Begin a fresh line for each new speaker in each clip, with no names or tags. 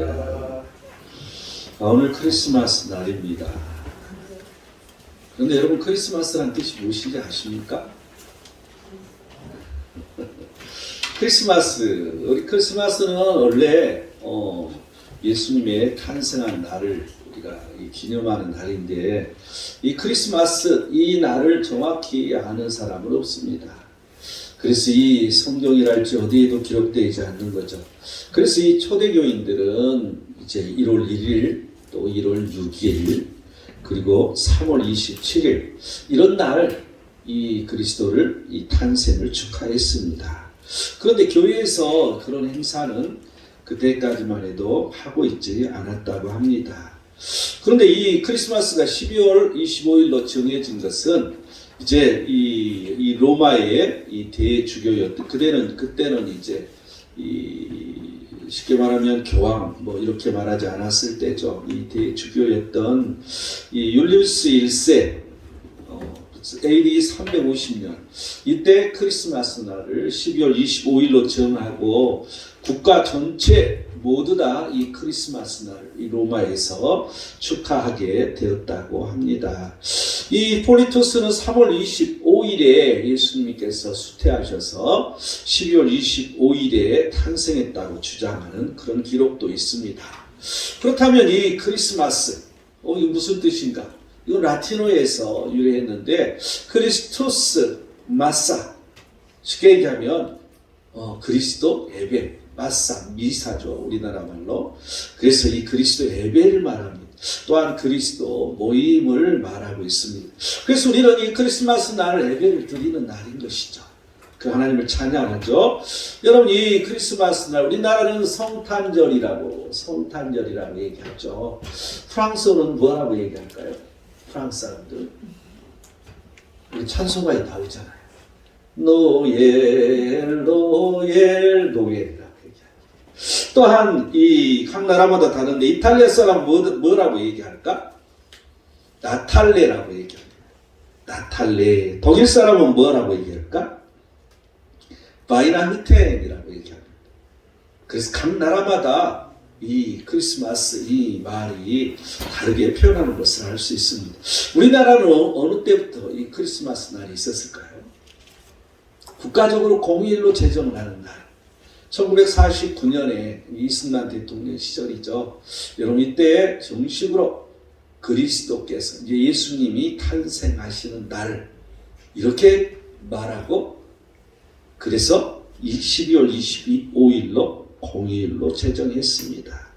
할렐루야. 오늘 크리스마스 날입니다. 그런데 여러분, 크리스마스란 뜻이 무엇인지 아십니까? 우리 크리스마스는 원래 예수님의 탄생한 날을 우리가 기념하는 날인데, 이 크리스마스 이 날을 정확히 아는 사람은 없습니다. 그래서 이 성경이랄지 어디에도 기록되지 않는 거죠. 그래서 이 초대교인들은 이제 1월 1일, 또 1월 6일, 그리고 3월 27일 이런 날 이 그리스도를 이 탄생을 축하했습니다. 그런데 교회에서 그런 행사는 그때까지만 해도 하고 있지 않았다고 합니다. 그런데 이 크리스마스가 12월 25일로 정해진 것은 이제 이 로마의 이 대주교였던, 그때는 이제 쉽게 말하면 교황 이렇게 말하지 않았을 때죠. 이 대주교였던 이 율리우스 1세 AD 350년 이때 크리스마스 날을 12월 25일로 정하고 국가 전체 모두 다 이 크리스마스 날 이 로마에서 축하하게 되었다고 합니다. 이 폴리토스는 3월 25일에 예수님께서 수태하셔서 12월 25일에 탄생했다고 주장하는 그런 기록도 있습니다. 그렇다면 이 크리스마스 이게 무슨 뜻인가? 이건 라틴어에서 유래했는데 크리스토스 마사, 쉽게 얘기하면 그리스도 예배, 마사, 미사죠, 우리나라 말로. 그래서 이 그리스도 예배를 말합니다. 또한 그리스도 모임을 말하고 있습니다. 그래서 우리는 이 크리스마스 날 예배를 드리는 날인 것이죠. 그 하나님을 찬양하죠. 여러분, 이 크리스마스 날 우리나라는 성탄절이라고 얘기하죠. 프랑스어는 뭐라고 얘기할까요? 프랑스 사람들 우리 찬송가에 나오잖아요. 노엘 이라고 얘기합니다. 또한 이 각 나라마다 다른데 이탈리아 사람 뭐라고 얘기할까? 나탈레라고 얘기합니다. 나탈레. 독일 사람은 뭐라고 얘기할까? 바이나흐텐이라고 얘기합니다. 그래서 각 나라마다 이 크리스마스 이 말이 다르게 표현하는 것을 알 수 있습니다. 우리나라는 어느 때부터 이 크리스마스 날이 있었을까요? 국가적으로 공휴일로 제정을 하는 날. 1949년에 이승만 대통령 시절이죠. 여러분, 이때 정식으로 그리스도께서 이제 예수님이 탄생하시는 날 이렇게 말하고, 그래서 12월 25일로 공휴일로 제정했습니다.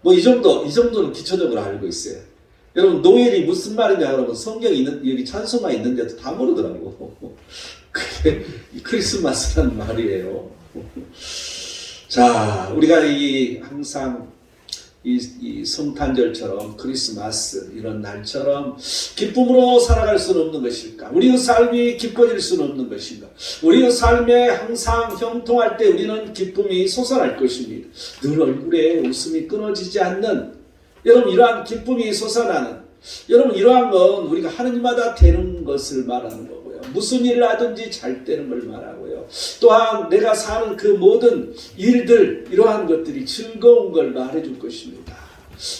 이 정도는 기초적으로 알고 있어요. 여러분, 노엘이 무슨 말이냐 그러면 성경에 있는, 여기 찬송가 있는데도 다 모르더라고. 그게 크리스마스라는 말이에요. 자, 우리가 항상 이 성탄절처럼 크리스마스 이런 날처럼 기쁨으로 살아갈 수는 없는 것일까? 우리의 삶이 기뻐질 수는 없는 것인가? 우리의 삶에 항상 형통할 때 우리는 기쁨이 솟아날 것입니다. 늘 얼굴에 웃음이 끊어지지 않는, 여러분, 이러한 기쁨이 솟아나는, 여러분, 이러한 건 우리가 하느님마다 되는 것을 말하는 거고요. 무슨 일을 하든지 잘 되는 걸 말하고요. 또한 내가 사는 그 모든 일들, 이러한 것들이 즐거운 걸 말해줄 것입니다.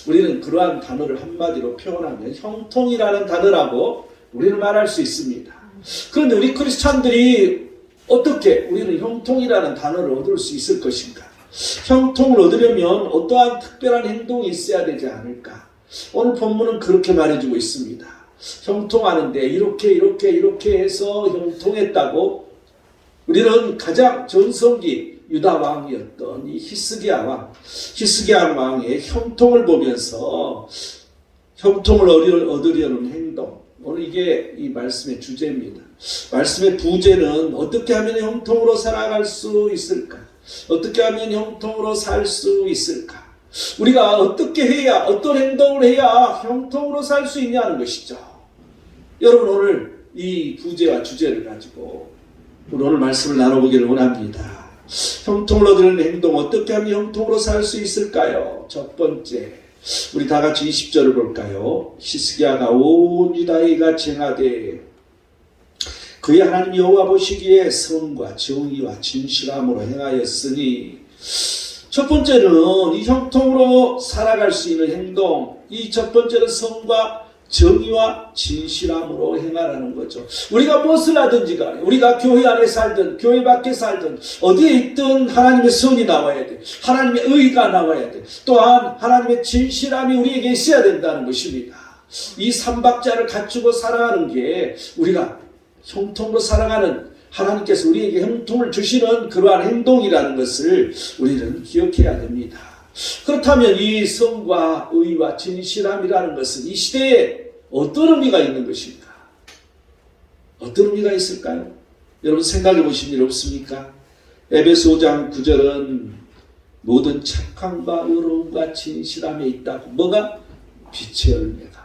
우리는 그러한 단어를 한마디로 표현하면 형통이라는 단어라고 우리는 말할 수 있습니다. 그런데 우리 크리스찬들이 어떻게 우리는 형통이라는 단어를 얻을 수 있을 것인가? 형통을 얻으려면 어떠한 특별한 행동이 있어야 되지 않을까? 오늘 본문은 그렇게 말해주고 있습니다. 형통하는데 이렇게 해서 형통했다고. 우리는 가장 전성기 유다 왕이었던 이 히스기야 왕의 형통을 보면서 형통을 얻으려는 행동, 오늘 이게 이 말씀의 주제입니다. 말씀의 부제는 어떻게 하면 형통으로 살아갈 수 있을까? 어떻게 하면 형통으로 살 수 있을까? 우리가 어떻게 해야, 어떤 행동을 해야 형통으로 살 수 있냐는 것이죠. 여러분, 오늘 이 부제와 주제를 가지고 오늘 말씀을 나눠보기를 원합니다. 형통을 얻으려는 행동, 어떻게 하면 형통으로 살 수 있을까요? 첫 번째, 우리 다 같이 20절을 볼까요? 히스기야가 온 유다에게 쟁하되 그의 하나님 여호와 보시기에 성과 정의와 진실함으로 행하였으니 첫 번째는 이 형통으로 살아갈 수 있는 행동, 이 첫 번째는 성과 정의와 진실함으로 행하라는 거죠. 우리가 무엇을 하든지 간에 우리가 교회 안에 살든 교회 밖에 살든 어디에 있든 하나님의 선이 나와야 돼. 하나님의 의가 나와야 돼. 또한 하나님의 진실함이 우리에게 있어야 된다는 것입니다. 이 삼박자를 갖추고 살아가는 게 우리가 형통으로 살아가는 하나님께서 우리에게 형통을 주시는 그러한 행동이라는 것을 우리는 기억해야 됩니다. 그렇다면 이 성과 의와 진실함이라는 것은 이 시대에 어떤 의미가 있는 것일까? 어떤 의미가 있을까요? 여러분 생각해 보신 일 없습니까? 에베소 5장 9절은 모든 착함과 의로움과 진실함에 있다고. 뭐가? 빛의 열매가.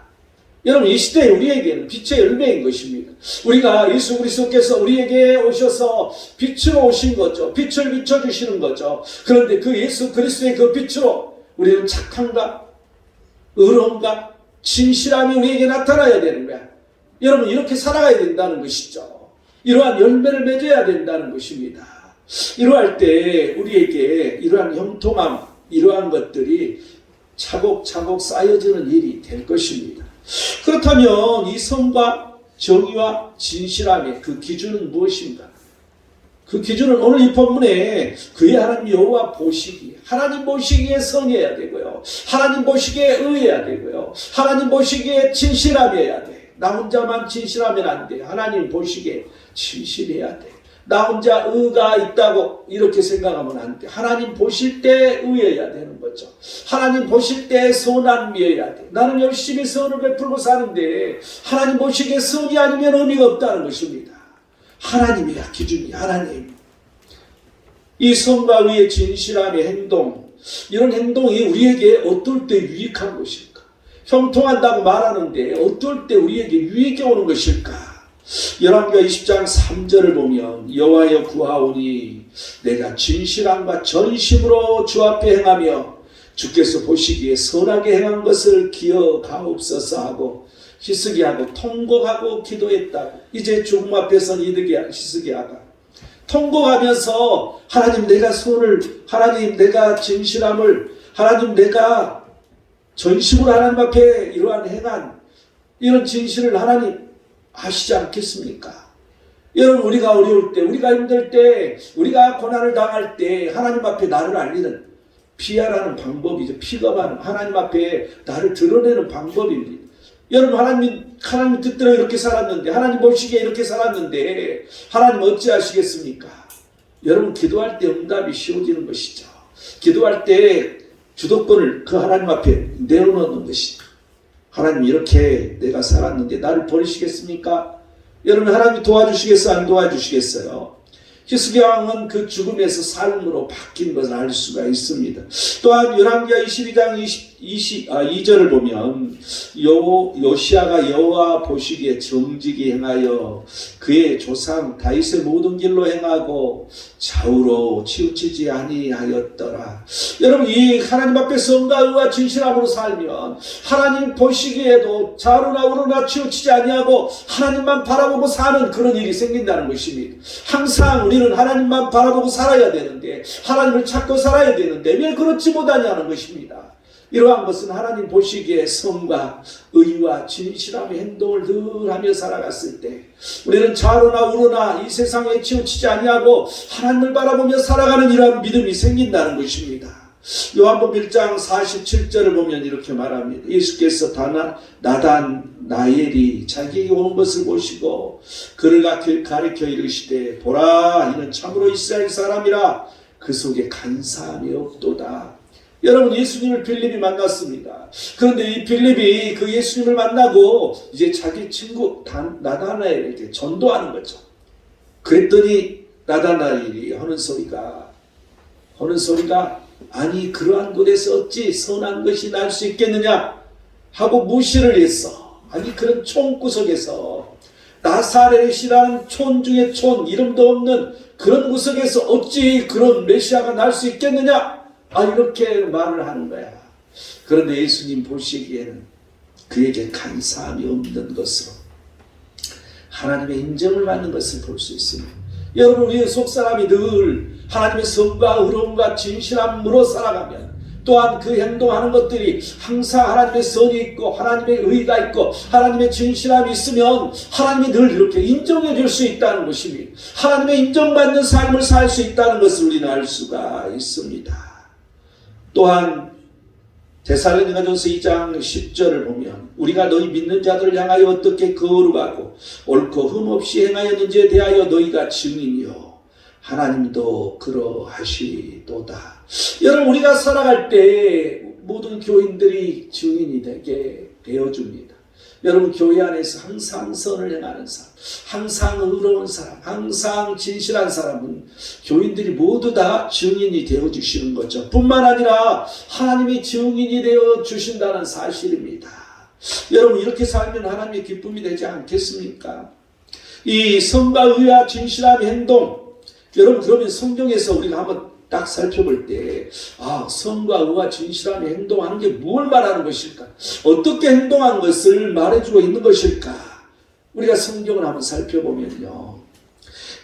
여러분 이 시대에 우리에게는 빛의 열매인 것입니다. 우리가 예수 그리스도께서 우리에게 오셔서 빛으로 오신 거죠. 빛을 비춰주시는 거죠. 그런데 그 예수 그리스도의 그 빛으로 우리는 착함과 의로움과 진실함이 우리에게 나타나야 되는 거야. 여러분 이렇게 살아가야 된다는 것이죠. 이러한 열매를 맺어야 된다는 것입니다. 이러할 때 우리에게 이러한 형통함, 이러한 것들이 차곡차곡 쌓여지는 일이 될 것입니다. 그렇다면 이 성과 정의와 진실함의 그 기준은 무엇인가? 그 기준은 오늘 이 본문에 그의 하나님 여호와 보시기에, 하나님 보시기에 성해야 되고요, 하나님 보시기에 의해야 되고요, 하나님 보시기에 진실함이어야 돼. 나 혼자만 진실하면 안 돼. 하나님 보시기에 진실해야 돼. 나 혼자 의가 있다고 이렇게 생각하면 안 돼. 하나님 보실 때 의해야 되는 거죠. 하나님 보실 때 선한 미어야 돼. 나는 열심히 선을 베풀고 사는데 하나님 보시기에 선이 아니면 의미가 없다는 것입니다. 하나님이야 기준이. 하나님. 이 선과 의의 진실함의 행동, 이런 행동이 우리에게 어떨 때 유익한 것일까? 형통한다고 말하는데 어떨 때 우리에게 유익이 오는 것일까? 열왕기하 20장 3절을 보면 여호와여 구하오니 내가 진실함과 전심으로 주 앞에 행하며 주께서 보시기에 선하게 행한 것을 기억하옵소서 하고 히스기야하고 통곡하고 기도했다고. 이제 죽음 앞에선 히스기야가 통곡하면서 하나님 내가 하나님 내가 진실함을, 하나님 내가 전심으로 하나님 앞에 이러한 행한 이런 진실을 하나님 아시지 않겠습니까? 여러분 우리가 어려울 때, 우리가 힘들 때, 우리가 고난을 당할 때 하나님 앞에 나를 알리는 피하라는 방법이죠. 픽업하는, 하나님 앞에 나를 드러내는 방법입니다. 여러분 하나님 뜻대로 이렇게 살았는데, 하나님 보시기에 이렇게 살았는데 하나님 어찌하시겠습니까? 여러분 기도할 때 응답이 쉬워지는 것이죠. 기도할 때 주도권을 그 하나님 앞에 내어놓는 것이죠. 하나님 이렇게 내가 살았는데 나를 버리시겠습니까? 여러분 하나님이 도와주시겠어요? 안 도와주시겠어요? 히스기야 왕은 그 죽음에서 삶으로 바뀐 것을 알 수가 있습니다. 또한 열왕기하 22장 2절을 보면 요시야가 여호와 보시기에 정직히 행하여 그의 조상 다윗의 모든 길로 행하고 좌우로 치우치지 아니하였더라. 여러분 이 하나님 앞에 성과 의와 진실함으로 살면 하나님 보시기에도 좌우나 우로나 치우치지 아니하고 하나님만 바라보고 사는 그런 일이 생긴다는 것입니다. 항상 우리는 하나님만 바라보고 살아야 되는데, 하나님을 찾고 살아야 되는데 왜 그렇지 못하냐는 것입니다. 이러한 것은 하나님 보시기에 성과 의와 진실함의 행동을 늘 하며 살아갔을 때 우리는 좌로나 우로나 이 세상에 치우치지 아니하고 하나님을 바라보며 살아가는 이러한 믿음이 생긴다는 것입니다. 요한복음 1장 47절을 보면 이렇게 말합니다. 예수께서 나단나엘이 자기에게 오는 것을 보시고 그를 가리켜 이르시되 보라 이는 참으로 이스라엘 사람이라 그 속에 간사함이 없도다. 여러분 예수님을 빌립이 만났습니다. 그런데 이 빌립이 그 예수님을 만나고 이제 자기 친구 나다나엘에게 전도하는 거죠. 그랬더니 나다나엘이 하는 소리가 아니 그러한 곳에서 어찌 선한 것이 날 수 있겠느냐 하고 무시를 했어. 아니 그런 촌구석에서 나사렛이라는 촌 중에 촌, 이름도 없는 그런 구석에서 어찌 그런 메시아가 날 수 있겠느냐, 이렇게 말을 하는 거야. 그런데 예수님 보시기에는 그에게 간사함이 없는 것으로 하나님의 인정을 받는 것을 볼 수 있습니다. 여러분 우리의 속사람이 늘 하나님의 성과 의로움과 진실함으로 살아가면 또한 그 행동하는 것들이 항상 하나님의 선이 있고 하나님의 의가 있고 하나님의 진실함이 있으면 하나님이 늘 이렇게 인정해 줄 수 있다는 것입니다. 하나님의 인정받는 삶을 살 수 있다는 것을 우리는 알 수가 있습니다. 또한 데살로니가전서 2장 10절을 보면 우리가 너희 믿는 자들을 향하여 어떻게 거룩하고 옳고 흠없이 행하였는지에 대하여 너희가 증인이요 하나님도 그러하시도다. 여러분, 우리가 살아갈 때 모든 교인들이 증인이 되게 되어줍니다. 여러분, 교회 안에서 항상 선을 행하는 사람, 항상 의로운 사람, 항상 진실한 사람은 교인들이 모두 다 증인이 되어주시는 거죠. 뿐만 아니라 하나님이 증인이 되어주신다는 사실입니다. 여러분, 이렇게 살면 하나님의 기쁨이 되지 않겠습니까? 이 선과 의와 진실함의 행동, 여러분, 그러면 성경에서 우리가 한번 딱 살펴볼 때, 선과 의와 진실함의 행동하는 게 뭘 말하는 것일까? 어떻게 행동하는 것을 말해주고 있는 것일까? 우리가 성경을 한번 살펴보면요.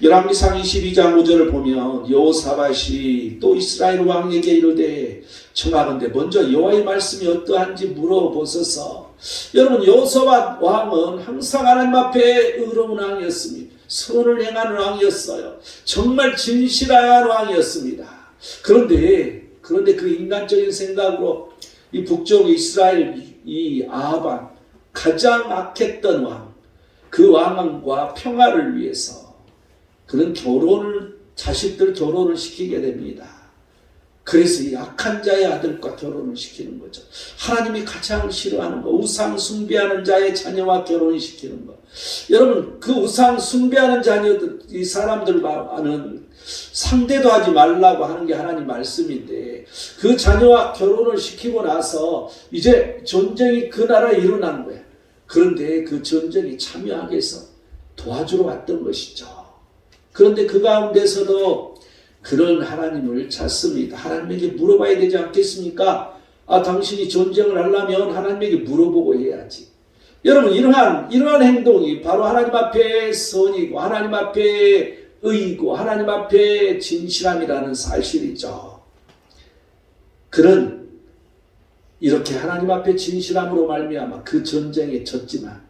열왕기상 22장 5절을 보면 여호사밧이 또 이스라엘 왕에게 이르되 청하건대 먼저 여호와의 말씀이 어떠한지 물어보소서. 여러분, 여호사밧 왕은 항상 하나님 앞에 의로운 왕이었습니다. 선을 행하는 왕이었어요. 정말 진실한 왕이었습니다. 그런데 그 인간적인 생각으로 이 북쪽 이스라엘 이 아합 왕, 가장 악했던 왕, 그 왕과 평화를 위해서 그런 자식들 결혼을 시키게 됩니다. 그래서 이 악한 자의 아들과 결혼을 시키는 거죠. 하나님이 가장 싫어하는 거, 우상 숭배하는 자의 자녀와 결혼을 시키는 거. 여러분, 그 우상 숭배하는 자녀들, 이 사람들과는 상대도 하지 말라고 하는 게 하나님 말씀인데, 그 자녀와 결혼을 시키고 나서 이제 전쟁이 그 나라에 일어난 거예요. 그런데 그 전쟁이 참여하기 위해서 도와주러 왔던 것이죠. 그런데 그 가운데서도 그런 하나님을 찾습니다. 하나님에게 물어봐야 되지 않겠습니까? 당신이 전쟁을 하려면 하나님에게 물어보고 해야지. 여러분, 이러한 행동이 바로 하나님 앞에 선이고 하나님 앞에 의이고 하나님 앞에 진실함이라는 사실이죠. 이렇게 하나님 앞에 진실함으로 말미암아 그 전쟁에 졌지만,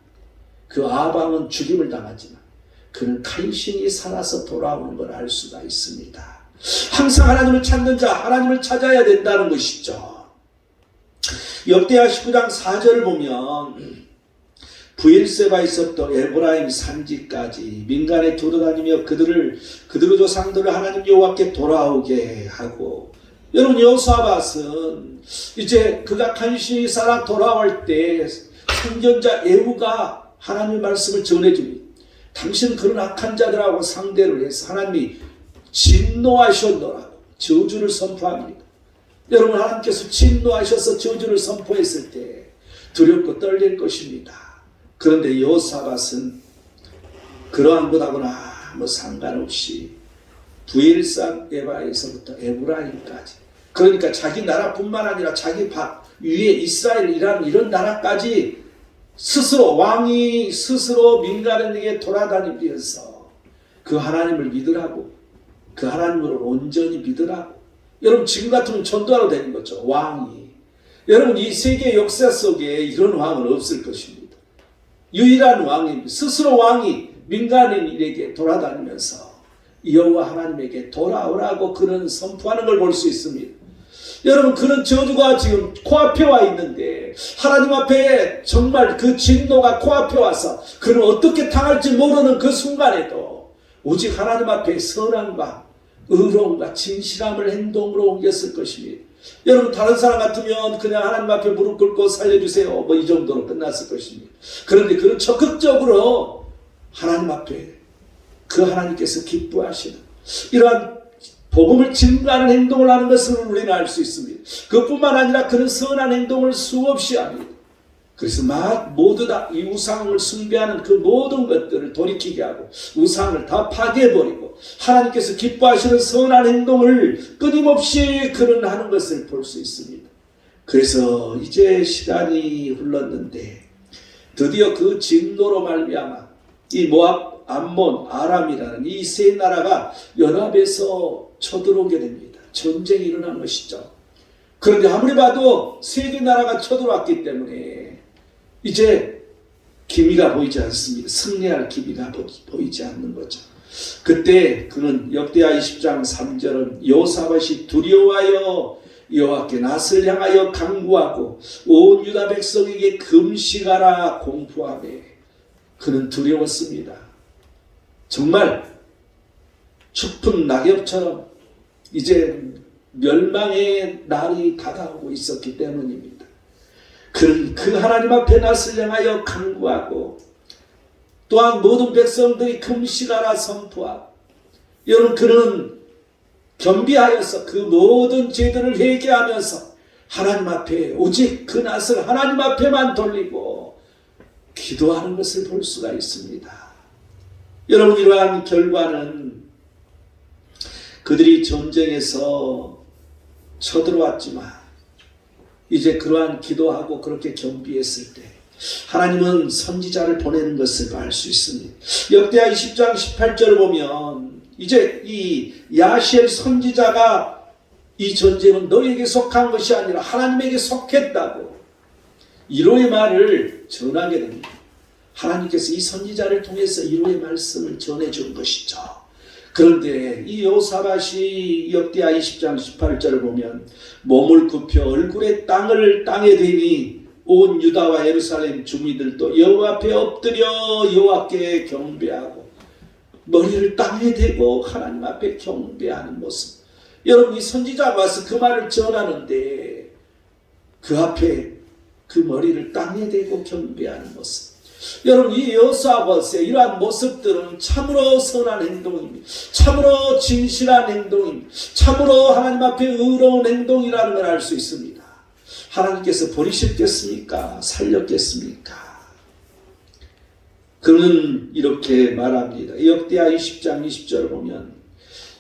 그 아방은 죽임을 당하지만 그는 간신히 살아서 돌아오는 걸 알 수가 있습니다. 항상 하나님을 찾는 자, 하나님을 찾아야 된다는 것이죠. 역대하 19장 4절을 보면 브엘세바에서부터 에브라임 산지까지 민간에 돌아다니며 그들의 조상들을 하나님 여호와께 돌아오게 하고, 여러분, 여호사밧은 이제 그가 간신히 살아 돌아올 때 선견자 에후가 하나님의 말씀을 전해줍니다. 당신은 그런 악한 자들하고 상대를 해서 하나님이 진노하셨노라고 저주를 선포합니다. 여러분, 하나님께서 진노하셔서 저주를 선포했을 때 두렵고 떨릴 것입니다. 그런데 여호사밧은 그러한 것하고는 아무 상관없이 브엘세바에서부터 에브라임까지, 그러니까 자기 나라뿐만 아니라 자기 위에 이스라엘이라는 이런 나라까지 왕이 스스로 민간인에게 돌아다니면서 그 하나님을 믿으라고, 그 하나님을 온전히 믿으라고. 여러분, 지금 같으면 전도하러 되는 거죠, 왕이. 여러분, 이 세계 역사 속에 이런 왕은 없을 것입니다. 유일한 왕입니다. 스스로 왕이 민간인에게 돌아다니면서 여호와 하나님에게 돌아오라고 그는 선포하는 걸 볼 수 있습니다. 여러분, 그런 저주가 지금 코앞에 와 있는데 하나님 앞에 정말 그 진노가 코앞에 와서 그는 어떻게 당할지 모르는 그 순간에도 오직 하나님 앞에 선함과 의로움과 진실함을 행동으로 옮겼을 것입니다. 여러분, 다른 사람 같으면 그냥 하나님 앞에 무릎 꿇고 살려주세요, 이 정도로 끝났을 것입니다. 그런데 그는 적극적으로 하나님 앞에 그 하나님께서 기뻐하시는 이러한 복음을 증거하는 행동을 하는 것을 우리는 알 수 있습니다. 그뿐만 아니라 그런 선한 행동을 수없이 합니다. 그래서 모두 다 이 우상을 숭배하는 그 모든 것들을 돌이키게 하고 우상을 다 파괴해버리고 하나님께서 기뻐하시는 선한 행동을 끊임없이 그는 하는 것을 볼 수 있습니다. 그래서 이제 시간이 흘렀는데 드디어 그 진노로 말미암아 이 모압, 암몬, 아람이라는 이 세 나라가 연합해서 쳐들어오게 됩니다. 전쟁이 일어난 것이죠. 그런데 아무리 봐도 세계 나라가 쳐들어왔기 때문에 이제 기미가 보이지 않습니다. 승리할 기미가 보이지 않는 거죠. 그때 그는 역대하 20장 3절은 여호사밧이 두려워하여 여호와께 낯을 향하여 간구하고 온 유다 백성에게 금식하라 공포하매 그는 두려웠습니다. 정말 춥은 낙엽처럼 이제 멸망의 날이 다가오고 있었기 때문입니다. 그는 그 하나님 앞에 낯을 향하여 간구하고 또한 모든 백성들이 금식하라 선포하고 여러분 그는 겸비하여서 그 모든 죄들을 회개하면서 하나님 앞에 오직 그 낯을 하나님 앞에만 돌리고 기도하는 것을 볼 수가 있습니다. 여러분 이러한 결과는 그들이 전쟁에서 쳐들어왔지만 이제 그러한 기도하고 그렇게 겸비했을 때 하나님은 선지자를 보내는 것을 알 수 있습니다. 역대하 20장 18절을 보면 이제 이 야시엘 선지자가 이 전쟁은 너에게 속한 것이 아니라 하나님에게 속했다고 이로의 말을 전하게 됩니다. 하나님께서 이 선지자를 통해서 이로의 말씀을 전해준 것이죠. 그런데 이 여호사밧이 역대하 20장 18절을 보면 몸을 굽혀 얼굴에 땅에 대니 온 유다와 예루살렘 주민들도 여호와 앞에 엎드려 여호와께 경배하고 머리를 땅에 대고 하나님 앞에 경배하는 모습. 여러분 이 선지자가 와서 그 말을 전하는데 그 앞에 그 머리를 땅에 대고 경배하는 모습. 여러분 이 여호사밧의 이러한 모습들은 참으로 선한 행동입니다. 참으로 진실한 행동입니다. 참으로 하나님 앞에 의로운 행동이라는 걸 알 수 있습니다. 하나님께서 버리셨겠습니까? 살렸겠습니까? 그는 이렇게 말합니다. 역대하 20장 20절을 보면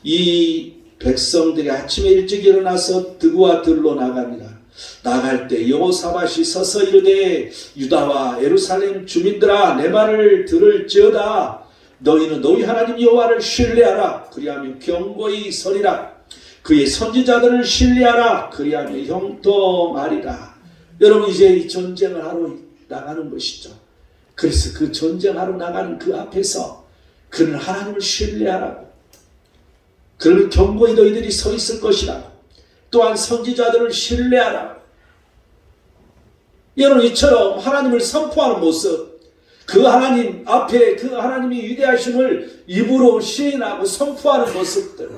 이 백성들이 아침에 일찍 일어나서 드구와 들로 나갑니다. 나갈 때 여호사밧이 서서 이르되 유다와 예루살렘 주민들아 내 말을 들을지어다. 너희는 너희 하나님 여호와를 신뢰하라. 그리하면 경고히 서리라. 그의 선지자들을 신뢰하라. 그리하며 형통하리라. 여러분 이제 이 전쟁을 하러 나가는 것이죠. 그래서 그 전쟁하러 나가는 그 앞에서 그는 하나님을 신뢰하라고 그를 경고히 너희들이 서 있을 것이라고 또한 선지자들을 신뢰하라고. 여러분 이처럼 하나님을 선포하는 모습 그 하나님 앞에 그 하나님의 위대하심을 입으로 시인하고 선포하는 모습들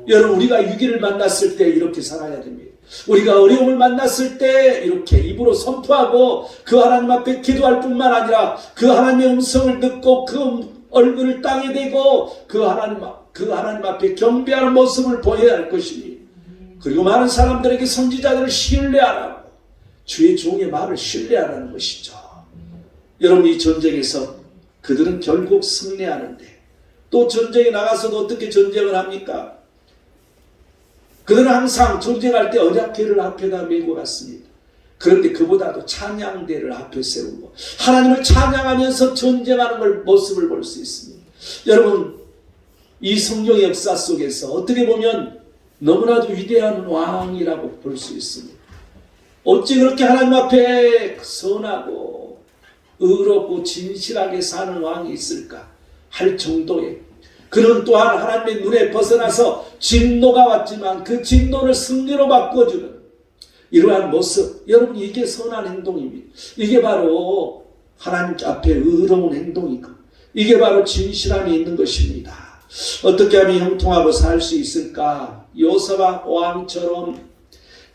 여러분 우리가 위기를 만났을 때 이렇게 살아야 됩니다. 우리가 어려움을 만났을 때 이렇게 입으로 선포하고 그 하나님 앞에 기도할 뿐만 아니라 그 하나님의 음성을 듣고 그 얼굴을 땅에 대고 그 하나님 앞에 경배하는 모습을 보여야 할 것입니다. 그리고 많은 사람들에게 선지자들을 신뢰하라고 주의 종의 말을 신뢰하라는 것이죠. 여러분 이 전쟁에서 그들은 결국 승리하는데 또 전쟁에 나가서도 어떻게 전쟁을 합니까? 그들은 항상 전쟁할 때 언약궤를 앞에다 메고 갔습니다. 그런데 그보다도 찬양대를 앞에 세우고 하나님을 찬양하면서 전쟁하는 모습을 볼 수 있습니다. 여러분 이 성경의 역사 속에서 어떻게 보면 너무나도 위대한 왕이라고 볼 수 있습니다. 어찌 그렇게 하나님 앞에 선하고 의롭고 진실하게 사는 왕이 있을까 할 정도의 그는 또한 하나님의 눈에 벗어나서 진노가 왔지만 그 진노를 승리로 바꿔주는 이러한 모습. 여러분 이게 선한 행동입니다. 이게 바로 하나님 앞에 의로운 행동이고 이게 바로 진실함이 있는 것입니다. 어떻게 하면 형통하고 살 수 있을까? 여호사밧 왕처럼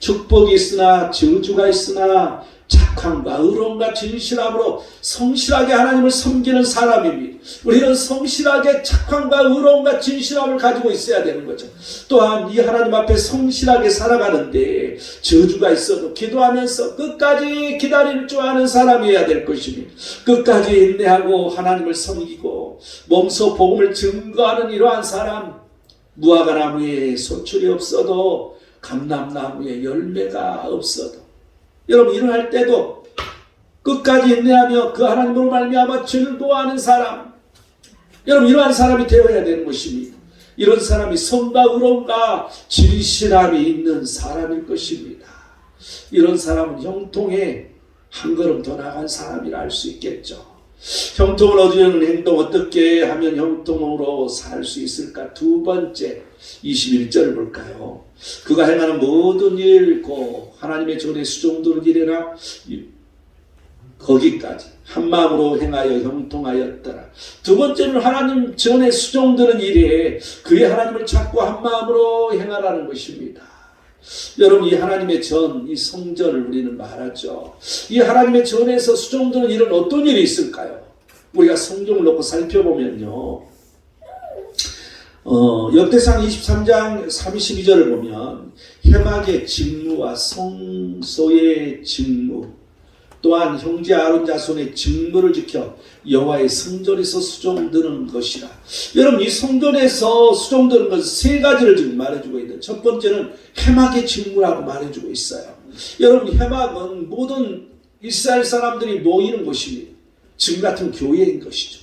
축복이 있으나 저주가 있으나 착함과 의로움과 진실함으로 성실하게 하나님을 섬기는 사람입니다. 우리는 성실하게 착함과 의로움과 진실함을 가지고 있어야 되는 거죠. 또한 이 하나님 앞에 성실하게 살아가는데 저주가 있어도 기도하면서 끝까지 기다릴 줄 아는 사람이어야 될 것입니다. 끝까지 인내하고 하나님을 섬기고 몸소 복음을 증거하는 이러한 사람. 무화과나무에 소출이 없어도 감람나무에 열매가 없어도 여러분 일어날 때도 끝까지 인내하며 그 하나님으로 말미암아 즐거워하는 사람. 여러분 이러한 사람이 되어야 되는 것입니다. 이런 사람이 성과 의로움과 진실함이 있는 사람일 것입니다. 이런 사람은 형통에 한 걸음 더 나간 사람이라 할 수 있겠죠. 형통을 얻으려는 행동, 어떻게 하면 형통으로 살 수 있을까? 두 번째 21절을 볼까요? 그가 행하는 모든 일, 하나님의 전에 수종드는 일이나 거기까지 한 마음으로 행하여 형통하였더라. 두 번째는 하나님 전에 수종드는 일에 그의 하나님을 찾고 한 마음으로 행하라는 것입니다. 여러분, 이 하나님의 전, 이 성전을 우리는 말하죠. 이 하나님의 전에서 수종드는 일은 어떤 일이 있을까요? 우리가 성경을 놓고 살펴보면요, 역대상 23장 32절을 보면 회막의 직무와 성소의 직무, 또한 형제 아론 자손의 직무를 지켜 여호와의 성전에서 수종드는 것이라. 여러분, 이 성전에서 수종드는 것은 세 가지를 지금 말해주고 있는데, 첫 번째는 회막의 직무라고 말해주고 있어요. 여러분, 회막은 모든 이스라엘 사람들이 모이는 곳입니다. 지금 같은 교회인 것이죠.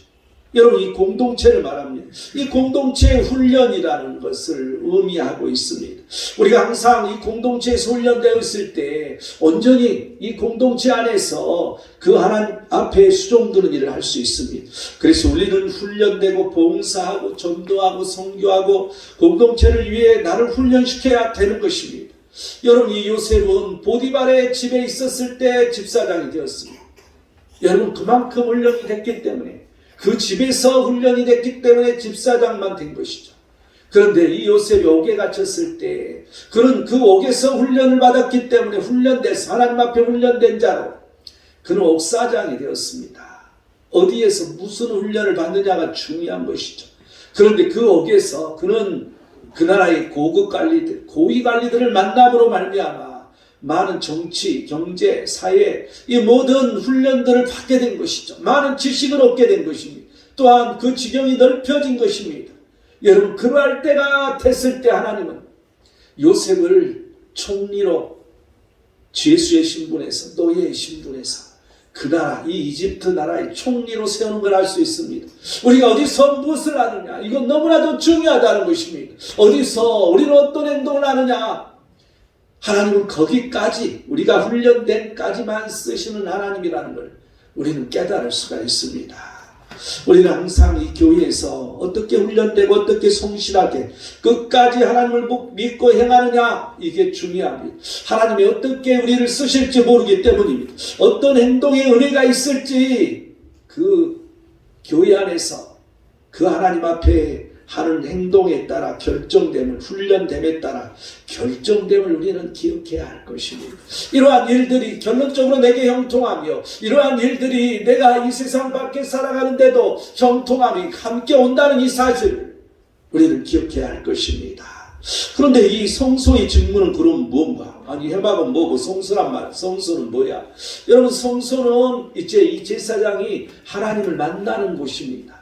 여러분, 이 공동체를 말합니다. 이 공동체의 훈련이라는 것을 의미하고 있습니다. 우리가 항상 이 공동체에서 훈련되어 있을 때 온전히 이 공동체 안에서 그 하나님 앞에 수종드는 일을 할 수 있습니다. 그래서 우리는 훈련되고 봉사하고 전도하고 선교하고 공동체를 위해 나를 훈련시켜야 되는 것입니다. 여러분, 이 요셉은 보디발의 집에 있었을 때 집사장이 되었습니다. 여러분, 그만큼 훈련이 됐기 때문에, 그 집에서 훈련이 됐기 때문에 집사장만 된 것이죠. 그런데 이 요셉이 옥에 갇혔을 때 그는 그 옥에서 훈련을 받았기 때문에 훈련돼서 하나님 앞에 훈련된 자로 그는 옥사장이 되었습니다. 어디에서 무슨 훈련을 받느냐가 중요한 것이죠. 그런데 그 옥에서 그는 그 나라의 고급 관리들, 고위 관리들을 만남으로 말미암아 많은 정치, 경제, 사회, 이 모든 훈련들을 받게 된 것이죠. 많은 지식을 얻게 된 것입니다. 또한 그 지경이 넓혀진 것입니다. 여러분, 그러할 때가 됐을 때 하나님은 요셉을 총리로 죄수의 신분에서, 노예의 신분에서 그 나라, 이 이집트 나라의 총리로 세우는 걸 알 수 있습니다. 우리가 어디서 무엇을 하느냐, 이건 너무나도 중요하다는 것입니다. 어디서 우리는 어떤 행동을 하느냐, 하나님은 거기까지, 우리가 훈련된까지만 쓰시는 하나님이라는 걸 우리는 깨달을 수가 있습니다. 우리는 항상 이 교회에서 어떻게 훈련되고 어떻게 성실하게 끝까지 하나님을 믿고 행하느냐, 이게 중요합니다. 하나님이 어떻게 우리를 쓰실지 모르기 때문입니다. 어떤 행동에 은혜가 있을지 그 교회 안에서 그 하나님 앞에 하는 행동에 따라 결정됨을, 훈련됨에 따라 결정됨을 우리는 기억해야 할 것입니다. 이러한 일들이 결론적으로 내게 형통하며, 이러한 일들이 내가 이 세상 밖에 살아가는데도 형통함이 함께 온다는 이 사실을 우리는 기억해야 할 것입니다. 그런데 이 성소의 직무는 그럼 뭔가? 아니, 회막은 뭐고 성소란 말, 성소는 뭐야? 여러분, 성소는 이제 이 제사장이 하나님을 만나는 곳입니다.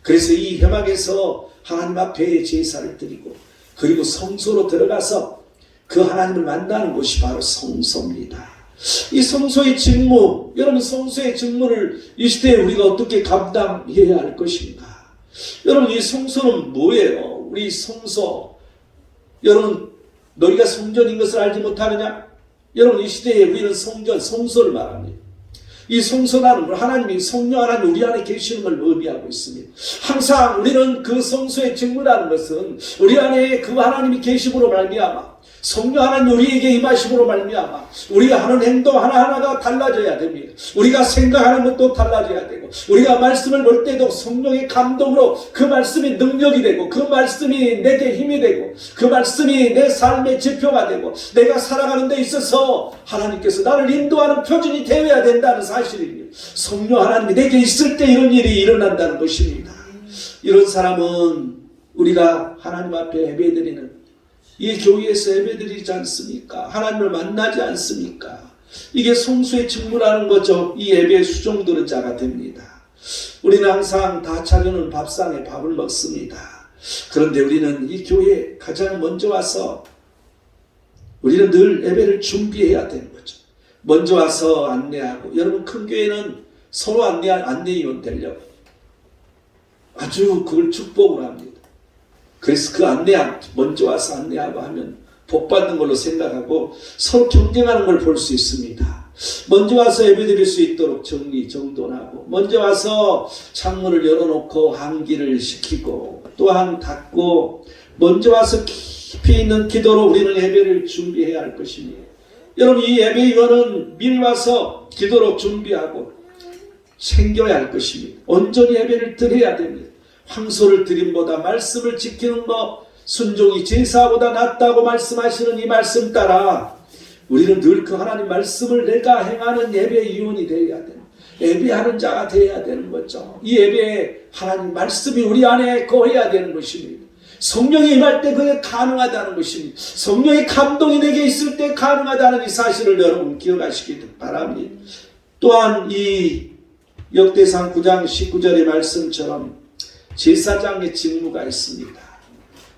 그래서 이 회막에서 하나님 앞에 제사를 드리고, 그리고 성소로 들어가서 그 하나님을 만나는 곳이 바로 성소입니다. 이 성소의 직무, 여러분, 성소의 직무를 이 시대에 우리가 어떻게 감당해야 할 것인가? 여러분, 이 성소는 뭐예요? 우리 성소, 여러분, 너희가 성전인 것을 알지 못하느냐? 여러분, 이 시대에 우리는 성전, 성소를 말합니다. 이 성소라는 걸 하나님이, 성령 하나님 우리 안에 계시는 걸 의미하고 있습니다. 항상 우리는 그 성소의 직무라는 것은 우리 안에 그 하나님이 계심으로 말미암아, 성령 하나님 우리에게 임하심으로 말미암아 우리가 하는 행동 하나하나가 달라져야 됩니다. 우리가 생각하는 것도 달라져야 되고, 우리가 말씀을 볼 때도 성령의 감동으로 그 말씀이 능력이 되고, 그 말씀이 내게 힘이 되고, 그 말씀이 내 삶의 지표가 되고, 내가 살아가는 데 있어서 하나님께서 나를 인도하는 표준이 되어야 된다는 사실입니다. 성령 하나님이 내게 있을 때 이런 일이 일어난다는 것입니다. 이런 사람은 우리가 하나님 앞에 예배드리는 이 교회에서 예배드리지 않습니까? 하나님을 만나지 않습니까? 이게 성수의 직무라는 거죠. 이 예배에 수종드는 자가 됩니다. 우리는 항상 다 차려놓은 밥상에 밥을 먹습니다. 그런데 우리는 이 교회에 가장 먼저 와서 우리는 늘 예배를 준비해야 되는 거죠. 먼저 와서 안내하고, 여러분, 큰 교회는 서로 안내위원 되려고 아주 그걸 축복을 합니다. 그래서 그 안내함, 먼저 와서 안내하고 하면 복 받는 걸로 생각하고 서로 경쟁하는 걸 볼 수 있습니다. 먼저 와서 예배드릴 수 있도록 정돈하고, 먼저 와서 창문을 열어놓고 환기를 시키고, 또한 닫고, 먼저 와서 깊이 있는 기도로 우리는 예배를 준비해야 할 것입니다. 여러분, 이 예배위원은 미리 와서 기도로 준비하고 챙겨야 할 것입니다. 온전히 예배를 드려야 됩니다. 황소를 드림보다 말씀을 지키는 것, 순종이 제사보다 낫다고 말씀하시는 이 말씀 따라 우리는 늘 그 하나님 말씀을 내가 행하는 예배위원이 되어야 됩니다. 예배하는 자가 되어야 되는 거죠. 이 예배에 하나님 말씀이 우리 안에 거해야 되는 것입니다. 성령이 임할 때 그게 가능하다는 것입니다. 성령의 감동이 내게 있을 때 가능하다는 이 사실을 여러분 기억하시기 바랍니다. 또한 이 역대상 9장 19절의 말씀처럼 제사장의 직무가 있습니다.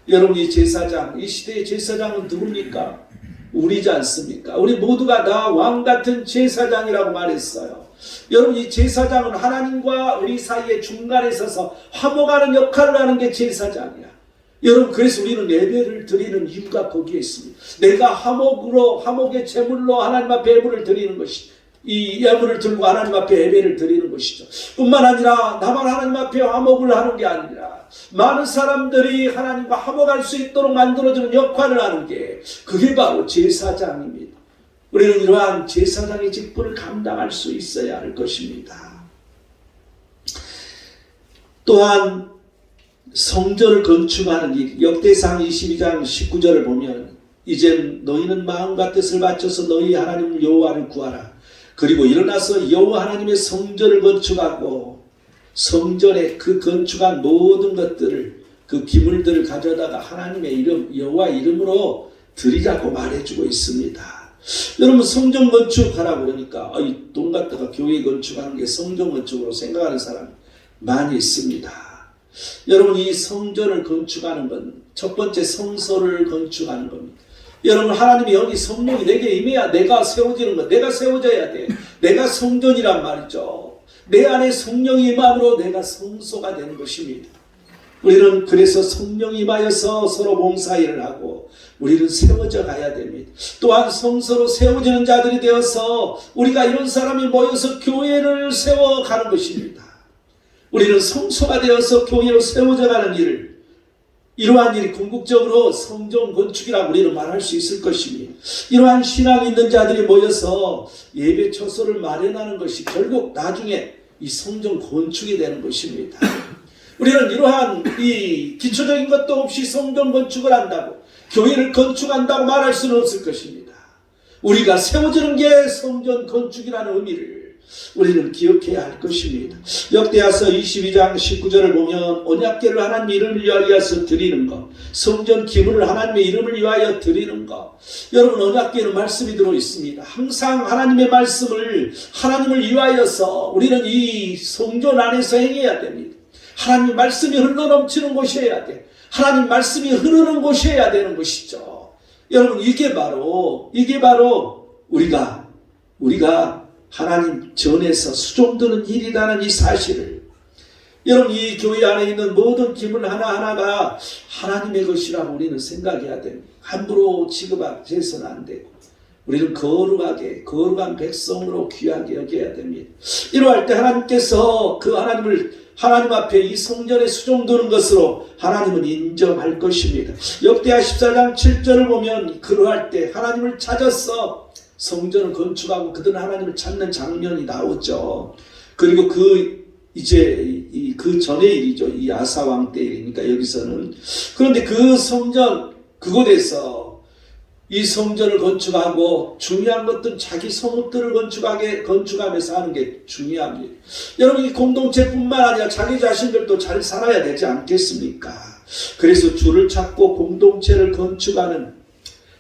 여러분, 이 제사장, 이 시대의 제사장은 누굽니까? 우리지 않습니까? 우리 모두가 다 왕같은 제사장이라고 말했어요. 여러분, 이 제사장은 하나님과 우리 사이의 중간에 서서 화목하는 역할을 하는 게 제사장이야. 여러분, 그래서 우리는 예배를 드리는 이유가 거기에 있습니다. 내가 화목의 제물로 하나님 앞에 예물을 드리는 것이, 이 예물을 들고 하나님 앞에 예배를 드리는 것이죠. 뿐만 아니라 나만 하나님 앞에 화목을 하는 게 아니라 많은 사람들이 하나님과 화목할 수 있도록 만들어주는 역할을 하는 게, 그게 바로 제사장입니다. 우리는 이러한 제사장의 직분을 감당할 수 있어야 할 것입니다. 또한 성전을 건축하는 일, 역대상 22장 19절을 보면, 이젠 너희는 마음과 뜻을 바쳐서 너희 하나님 여호와를 구하라. 그리고 일어나서 여호와 하나님의 성전을 건축하고 성전에 그 건축한 모든 것들을, 그 기물들을 가져다가 하나님의 이름, 여호와 이름으로 드리라고 말해주고 있습니다. 여러분, 성전 건축하라고 그러니까 돈 갖다가 교회 건축하는 게 성전 건축으로 생각하는 사람이 많이 있습니다. 여러분, 이 성전을 건축하는 건 첫 번째 성소를 건축하는 겁니다. 여러분, 하나님이 여기 성령이 내게 임해야 내가 세워지는 것, 내가 세워져야 돼. 내가 성전이란 말이죠. 내 안에 성령이 임함으로 내가 성소가 되는 것입니다. 우리는 그래서 성령이 임하여서 서로 봉사일을 하고 우리는 세워져 가야 됩니다. 또한 성소로 세워지는 자들이 되어서 우리가 이런 사람이 모여서 교회를 세워가는 것입니다. 우리는 성소가 되어서 교회로 세워져 가는 일을, 이러한 일이 궁극적으로 성전 건축이라고 우리는 말할 수 있을 것입니다. 이러한 신앙이 있는 자들이 모여서 예배 처소를 마련하는 것이 결국 나중에 이 성전 건축이 되는 것입니다. 우리는 이러한 이 기초적인 것도 없이 성전 건축을 한다고, 교회를 건축한다고 말할 수는 없을 것입니다. 우리가 세워지는 게 성전 건축이라는 의미를 우리는 기억해야 할 것입니다. 역대하서 22장 19절을 보면 언약궤를 하나님의 이름을 위하여서 드리는 것, 성전 기물을 하나님의 이름을 위하여 드리는 것. 여러분, 언약궤에는 말씀이 들어있습니다. 항상 하나님의 말씀을, 하나님을 위하여서 우리는 이 성전 안에서 행해야 됩니다. 하나님의 말씀이 흘러넘치는 곳이어야 돼. 하나님 말씀이 흐르는 곳이어야 되는 것이죠. 여러분, 이게 바로 우리가 하나님 전에서 수종드는 일이라는 이 사실을, 여러분, 이 교회 안에 있는 모든 기물 하나하나가 하나님의 것이라고 우리는 생각해야 됩니다. 함부로 취급해서는 안 되고 우리는 거룩한 백성으로 귀하게 여겨야 됩니다. 이러할 때 하나님께서 그 하나님 앞에 이 성전에 수종드는 것으로 하나님은 인정할 것입니다. 역대하 14장 7절을 보면 그러할 때 하나님을 찾아서 성전을 건축하고 그들은 하나님을 찾는 장면이 나오죠. 그리고 그 전의 일이죠. 이 아사 왕 때 일이니까 여기서는. 그런데 그 성전, 그곳에서 이 성전을 건축하고 중요한 것들은 자기 소목들을 건축하면서 하는 게 중요합니다. 여러분, 이 공동체뿐만 아니라 자기 자신들도 잘 살아야 되지 않겠습니까? 그래서 주를 찾고 공동체를 건축하는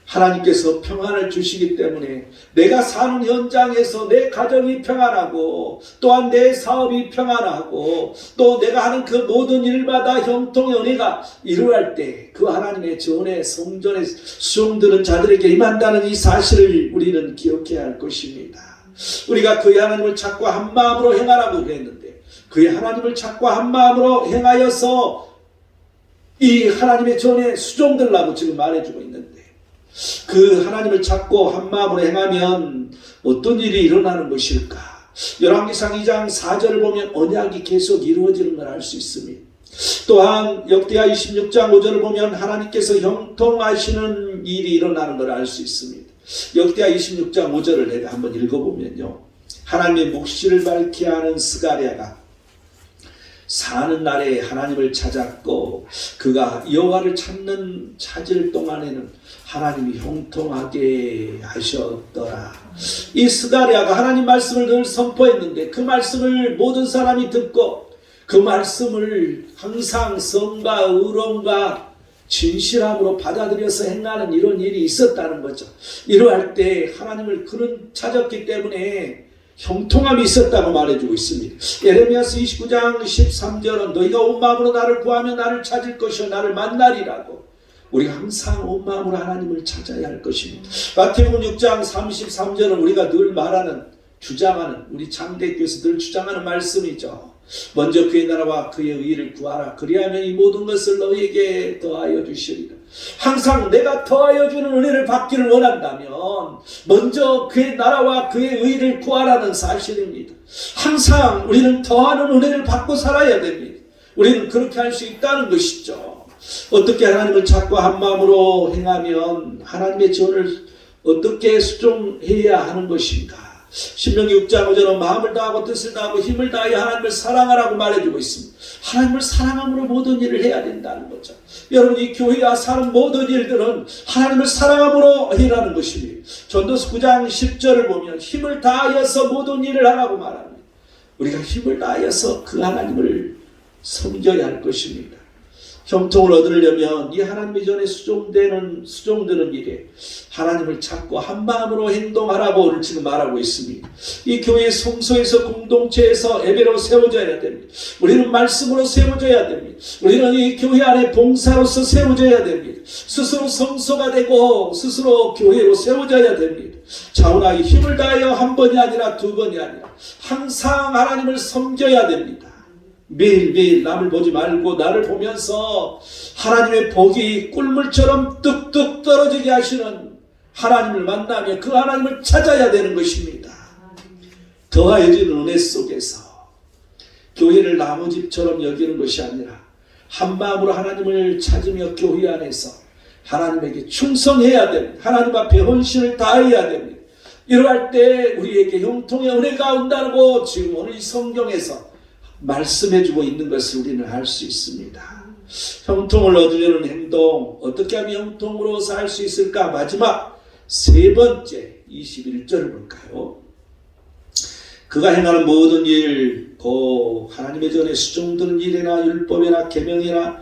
하나님께서 평안을 주시기 때문에 내가 사는 현장에서 내 가정이 평안하고 또한 내 사업이 평안하고 또 내가 하는 그 모든 일마다 형통의 은혜가 이루어질 때 그 하나님의 전에 성전에 수종드는 자들에게 임한다는 이 사실을 우리는 기억해야 할 것입니다. 우리가 그의 하나님을 찾고 한 마음으로 행하라고 그랬는데 그의 하나님을 찾고 한 마음으로 행하여서 이 하나님의 전에 수종들라고 지금 말해주고 있는데, 그 하나님을 찾고 한마음으로 행하면 어떤 일이 일어나는 것일까? 열왕기상 2장 4절을 보면 언약이 계속 이루어지는 걸 알 수 있습니다. 또한 역대하 26장 5절을 보면 하나님께서 형통하시는 일이 일어나는 걸 알 수 있습니다. 역대하 26장 5절을 내가 한번 읽어보면요, 하나님의 묵시를 밝히 하는 스가랴가 사는 날에 하나님을 찾았고 그가 여호와를 찾을 동안에는 하나님이 형통하게 하셨더라. 이 스가랴가 하나님 말씀을 늘 선포했는데 그 말씀을 모든 사람이 듣고 그 말씀을 항상 성과 의로움과 진실함으로 받아들여서 행하는 이런 일이 있었다는 거죠. 이러할 때 하나님을 그는 찾았기 때문에 형통함이 있었다고 말해주고 있습니다. 예레미야서 29장 13절은 너희가 온 마음으로 나를 구하면 나를 찾을 것이요 나를 만나리라고. 우리가 항상 온 마음으로 하나님을 찾아야 할 것입니다. 마태복음 6장 33절은 우리가 늘 말하는, 주장하는, 우리 장대교에서 늘 주장하는 말씀이죠. 먼저 그의 나라와 그의 의를 구하라. 그리하면 이 모든 것을 너희에게 더하여 주시리라. 항상 내가 더하여 주는 은혜를 받기를 원한다면 먼저 그의 나라와 그의 의를 구하라는 사실입니다. 항상 우리는 더하는 은혜를 받고 살아야 됩니다. 우리는 그렇게 할 수 있다는 것이죠. 어떻게 하나님을 찾고 한마음으로 행하면 하나님의 전을 어떻게 수종해야 하는 것인가? 신명기 6장 5절은 마음을 다하고 뜻을 다하고 힘을 다하여 하나님을 사랑하라고 말해주고 있습니다. 하나님을 사랑함으로 모든 일을 해야 된다는 거죠. 여러분, 이 교회와 사는 모든 일들은 하나님을 사랑함으로 하라는 것입니다. 전도서 9장 10절을 보면 힘을 다하여서 모든 일을 하라고 말합니다. 우리가 힘을 다하여서 그 하나님을 섬겨야 할 것입니다. 형통을 얻으려면 이 하나님의 전에 수종되는 일에 하나님을 찾고 한마음으로 행동하라고 오늘 지금 말하고 있습니다. 이 교회 성소에서 공동체에서 예배로 세워져야 됩니다. 우리는 말씀으로 세워져야 됩니다. 우리는 이 교회 안에 봉사로서 세워져야 됩니다. 스스로 성소가 되고 스스로 교회로 세워져야 됩니다. 자오나 이 힘을 다하여 한 번이 아니라 두 번이 아니라 항상 하나님을 섬겨야 됩니다. 매일매일 남을 보지 말고 나를 보면서 하나님의 복이 꿀물처럼 뚝뚝 떨어지게 하시는 하나님을 만나며 그 하나님을 찾아야 되는 것입니다. 더하여지는 은혜 속에서 교회를 나무집처럼 여기는 것이 아니라 한마음으로 하나님을 찾으며 교회 안에서 하나님에게 충성해야 됩니다. 하나님 앞에 헌신을 다해야 됩니다. 이러할 때 우리에게 형통의 은혜가 온다고 지금 오늘 이 성경에서 말씀해주고 있는 것을 우리는 알 수 있습니다. 형통을 얻으려는 행동, 어떻게 하면 형통으로 살 수 있을까? 마지막 세 번째 21절을 볼까요? 그가 행하는 모든 일, 곧 하나님의 전에 수종드는 일이나 율법이나 계명이나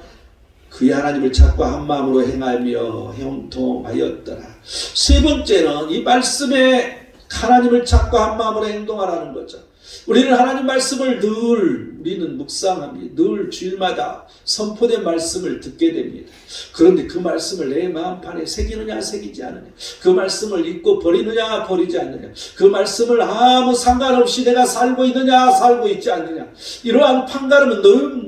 그의 하나님을 찾고 한 마음으로 행하며 형통하였더라. 세 번째는 이 말씀에 하나님을 찾고 한 마음으로 행동하라는 거죠. 우리는 하나님 말씀을 우리는 묵상합니다. 늘 주일마다 선포된 말씀을 듣게 됩니다. 그런데 그 말씀을 내 마음판에 새기느냐 새기지 않느냐, 그 말씀을 잊고 버리느냐 버리지 않느냐, 그 말씀을 아무 상관없이 내가 살고 있느냐 살고 있지 않느냐, 이러한 판가름은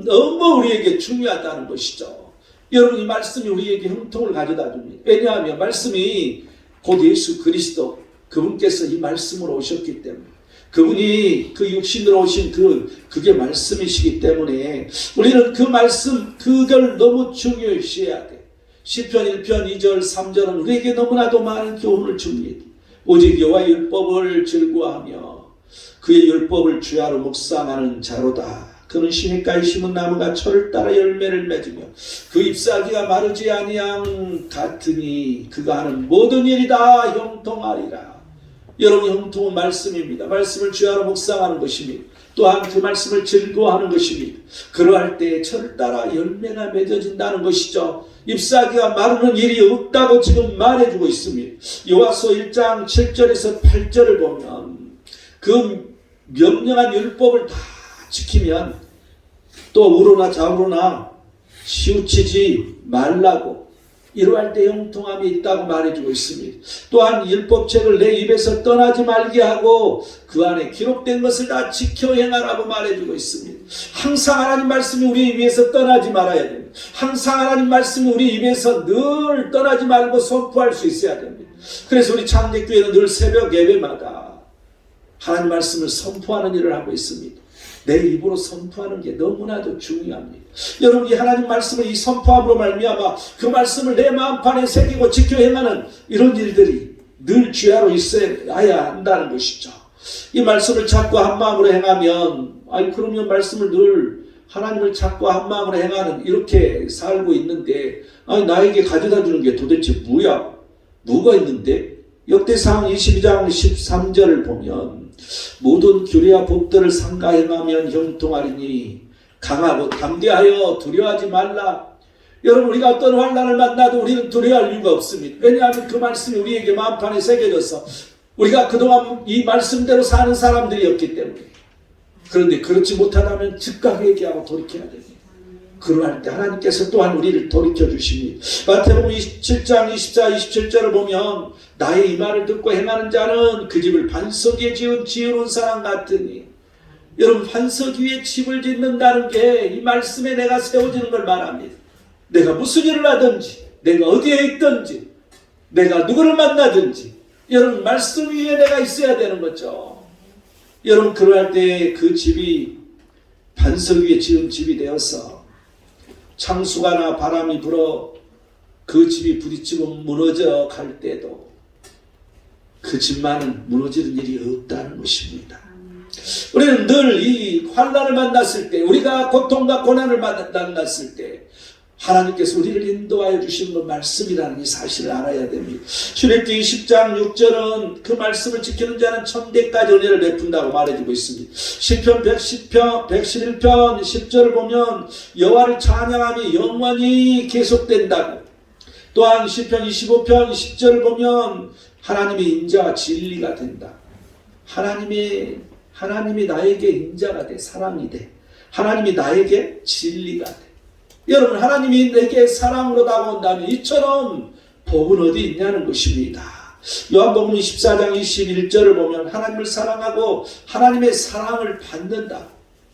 너무 우리에게 중요하다는 것이죠. 여러분, 이 말씀이 우리에게 형통을 가져다 줍니다. 왜냐하면 말씀이 곧 예수 그리스도, 그분께서 이 말씀으로 오셨기 때문에, 그분이 그 육신으로 오신 그게 말씀이시기 때문에 우리는 그 말씀, 그걸 너무 중요시해야 돼. 시편 1편 2절 3절은 우리에게 너무나도 많은 교훈을 줍니다. 오직 여호와의 율법을 즐거워하며 그의 율법을 주야로 묵상하는 자로다. 그는 시냇가에 심은 나무가 철을 따라 열매를 맺으며 그 잎사귀가 마르지 아니함 같으니 그가 하는 모든 일이 다 형통하리라. 여러분, 형통은 말씀입니다. 말씀을 주야로 묵상하는 것입니다. 또한 그 말씀을 즐거워하는 것입니다. 그러할 때 철을 따라 열매가 맺어진다는 것이죠. 잎사귀가 마르는 일이 없다고 지금 말해주고 있습니다. 요한서 1장 7절에서 8절을 보면 그 명령한 율법을 다 지키면 또 우로나 좌우로나 치우치지 말라고, 이러할 때 형통함이 있다고 말해주고 있습니다. 또한 율법책을 내 입에서 떠나지 말게 하고 그 안에 기록된 것을 다 지켜 행하라고 말해주고 있습니다. 항상 하나님 말씀이 우리 입에서 떠나지 말아야 됩니다. 항상 하나님 말씀이 우리 입에서 늘 떠나지 말고 선포할 수 있어야 됩니다. 그래서 우리 창립교회는 늘 새벽 예배마다 하나님 말씀을 선포하는 일을 하고 있습니다. 내 입으로 선포하는 게 너무나도 중요합니다. 여러분, 이 하나님 말씀을 이 선포함으로 말미암아 그 말씀을 내 마음판에 새기고 지켜 행하는 이런 일들이 늘 주야로 있어야 한다는 것이죠. 이 말씀을 찾고 한 마음으로 행하면, 그러면 말씀을 늘 하나님을 찾고 한 마음으로 행하는 이렇게 살고 있는데, 나에게 가져다 주는 게 도대체 뭐가 있는데? 역대상 22장 13절을 보면 모든 규례와 법들을 삼가 행하면 형통하리니 강하고 담대하여 두려워하지 말라. 여러분, 우리가 어떤 환난을 만나도 우리는 두려워할 이유가 없습니다. 왜냐하면 그 말씀이 우리에게 마음판에 새겨져서 우리가 그동안 이 말씀대로 사는 사람들이었기 때문에. 그런데 그렇지 못하다면 즉각 회개하고 돌이켜야 됩니다. 그러할 때 하나님께서 또한 우리를 돌이켜 주십니다. 마태복음 27장 24, 27절을 보면 나의 이 말을 듣고 행하는 자는 그 집을 반석 위에 지어놓은 사람 같으니, 여러분, 반석 위에 집을 짓는다는 게 이 말씀에 내가 세워지는 걸 말합니다. 내가 무슨 일을 하든지, 내가 어디에 있든지, 내가 누구를 만나든지, 여러분, 말씀 위에 내가 있어야 되는 거죠. 여러분, 그러할 때 그 집이 반석 위에 지은 집이 되어서 창수가 나 바람이 불어 그 집이 부딪히고 무너져 갈 때도 그 집만은 무너지는 일이 없다는 것입니다. 우리는 늘 이 환난을 만났을 때, 우리가 고통과 고난을 만났을 때 하나님께서 우리를 인도하여 주시는 건 말씀이라는 이 사실을 알아야 됩니다. 출애굽기 20장 6절은 그 말씀을 지키는 자는 천대까지 은혜를 베푼다고 말해주고 있습니다. 시편 111편 10절을 보면 여호와를 찬양함이 영원히 계속된다고. 또한 시편 25편 10절을 보면 하나님의 인자와 진리가 된다. 하나님이 나에게 인자가 돼, 사랑이 돼. 하나님이 나에게 진리가 돼. 여러분, 하나님이 내게 사랑으로 다가온다면 이처럼 복은 어디 있냐는 것입니다. 요한복음 24장 21절을 보면 하나님을 사랑하고 하나님의 사랑을 받는다.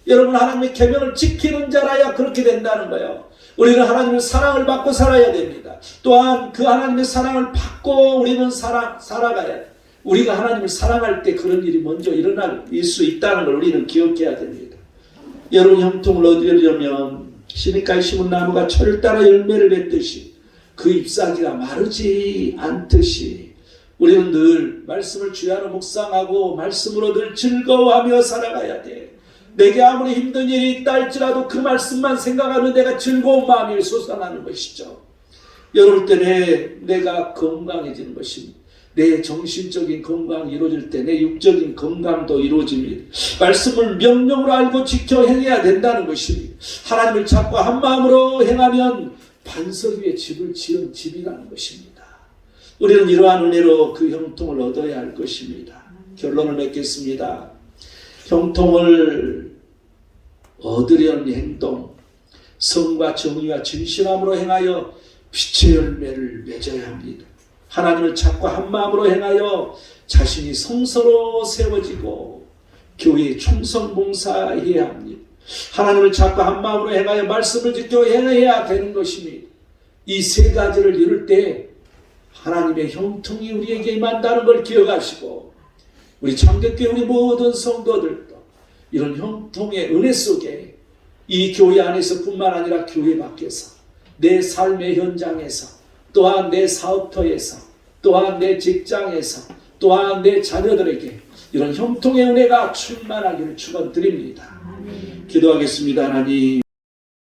여러분, 하나님의 계명을 지키는 자라야 그렇게 된다는 거예요. 우리는 하나님의 사랑을 받고 살아야 됩니다. 또한 그 하나님의 사랑을 받고 우리는 살아가야 돼. 우리가 하나님을 사랑할 때 그런 일이 먼저 일어날 수 있다는 걸 우리는 기억해야 됩니다. 여러분, 형통을 얻으려면 시냇가에 심은 나무가 철을 따라 열매를 맺듯이 그 잎사귀가 마르지 않듯이 우리는 늘 말씀을 주야로 묵상하고 말씀으로 늘 즐거워하며 살아가야 돼. 내게 아무리 힘든 일이 있다 할지라도 그 말씀만 생각하면 내가 즐거운 마음이 솟아나는 것이죠. 여러분 때문에 내가 건강해지는 것입니다. 내 정신적인 건강이 이루어질 때 내 육적인 건강도 이루어집니다. 말씀을 명령으로 알고 지켜 행해야 된다는 것입니다. 하나님을 찾고 한 마음으로 행하면 반석 위에 집을 지은 집이라는 것입니다. 우리는 이러한 은혜로 그 형통을 얻어야 할 것입니다. 결론을 맺겠습니다. 형통을 얻으려는 행동, 성과 정의와 진실함으로 행하여 빛의 열매를 맺어야 합니다. 하나님을 찾고 한 마음으로 행하여 자신이 성서로 세워지고 교회에 충성 봉사해야 합니다. 하나님을 찾고 한 마음으로 행하여 말씀을 지켜 행해야 되는 것입니다. 이 세 가지를 이룰 때 하나님의 형통이 우리에게 임한다는 걸 기억하시고 우리 창립교회 우리 모든 성도들도 이런 형통의 은혜 속에 이 교회 안에서 뿐만 아니라 교회 밖에서 내 삶의 현장에서 또한 내 사업터에서 또한 내 직장에서 또한 내 자녀들에게 이런 형통의 은혜가 충만하기를 축원드립니다. 기도하겠습니다. 하나님,